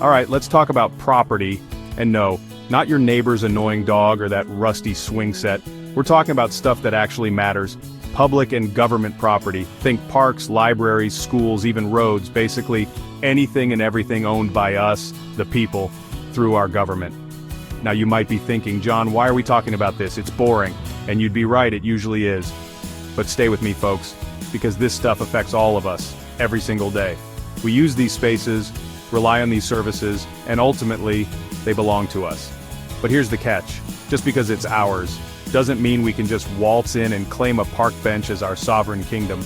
Alright, let's talk about property. And no, not your neighbor's annoying dog or that rusty swing set. We're talking about stuff that actually matters. Public and government property. Think parks, libraries, schools, even roads, basically anything and everything owned by us, the people, through our government. Now you might be thinking, John, why are we talking about this? It's boring. And you'd be right, it usually is. But stay with me, folks, because this stuff affects all of us, every single day. We use these spaces, rely on these services, and ultimately, they belong to us. But here's the catch. Just because it's ours, doesn't mean we can just waltz in and claim a park bench as our sovereign kingdom.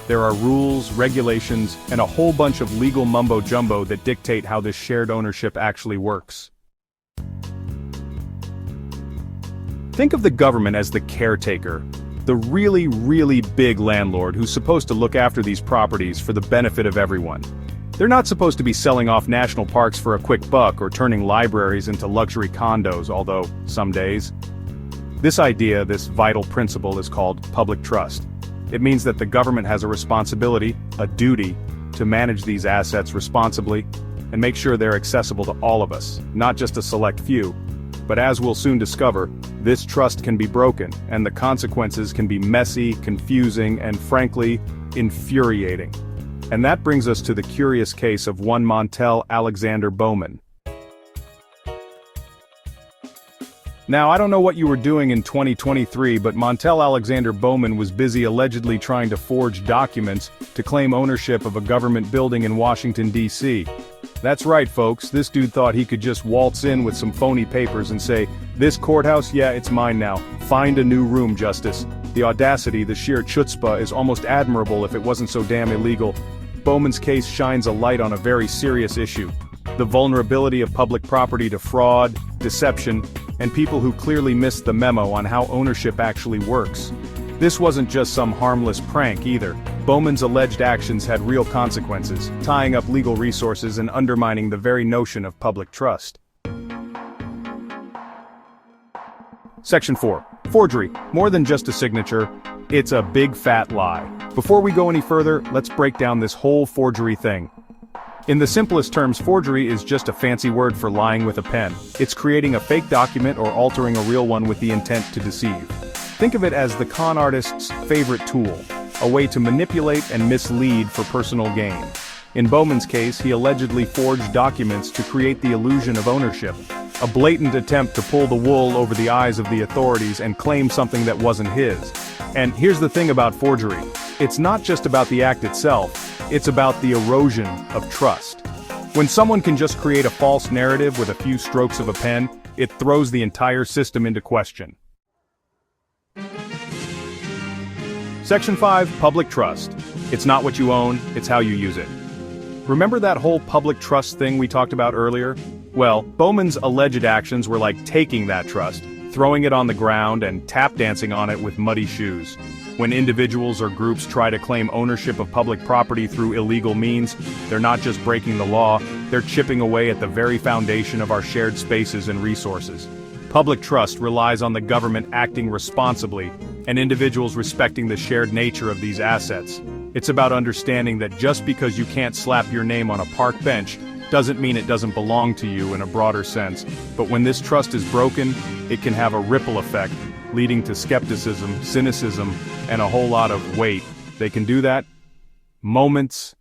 There are rules, regulations, and a whole bunch of legal mumbo-jumbo that dictate how this shared ownership actually works. Think of the government as the caretaker, the really, really big landlord who's supposed to look after these properties for the benefit of everyone. They're not supposed to be selling off national parks for a quick buck or turning libraries into luxury condos, although some days. This idea, this vital principle, is called public trust. It means that the government has a responsibility, a duty, to manage these assets responsibly and make sure they're accessible to all of us, not just a select few. But as we'll soon discover, this trust can be broken, and the consequences can be messy, confusing, and frankly, infuriating. And that brings us to the curious case of one Montel Alexander Bowman. Now, I don't know what you were doing in 2023, but Montel Alexander Bowman was busy allegedly trying to forge documents to claim ownership of a government building in Washington, D.C. That's right, folks, this dude thought he could just waltz in with some phony papers and say, "This courthouse, yeah, it's mine now. Find a new room, Justice." The audacity, the sheer chutzpah is almost admirable if it wasn't so damn illegal. Bowman's case shines a light on a very serious issue: the vulnerability of public property to fraud, deception, and people who clearly missed the memo on how ownership actually works. This wasn't just some harmless prank either. Bowman's alleged actions had real consequences, tying up legal resources and undermining the very notion of public trust. Section 4. Forgery. More than just a signature, it's a big fat lie. Before we go any further, let's break down this whole forgery thing. In the simplest terms, forgery is just a fancy word for lying with a pen. It's creating a fake document or altering a real one with the intent to deceive. Think of it as the con artist's favorite tool, a way to manipulate and mislead for personal gain. In Bowman's case, he allegedly forged documents to create the illusion of ownership, a blatant attempt to pull the wool over the eyes of the authorities and claim something that wasn't his. And here's the thing about forgery. It's not just about the act itself, it's about the erosion of trust. When someone can just create a false narrative with a few strokes of a pen, it throws the entire system into question. Section 5, Public Trust. It's not what you own, it's how you use it. Remember that whole public trust thing we talked about earlier? Well, Bowman's alleged actions were like taking that trust, throwing it on the ground and tap dancing on it with muddy shoes. When individuals or groups try to claim ownership of public property through illegal means, they're not just breaking the law, they're chipping away at the very foundation of our shared spaces and resources. Public trust relies on the government acting responsibly, and individuals respecting the shared nature of these assets. It's about understanding that just because you can't slap your name on a park bench, doesn't mean it doesn't belong to you in a broader sense. But when this trust is broken, it can have a ripple effect, leading to skepticism, cynicism, and a whole lot of wait. They can do that? Moments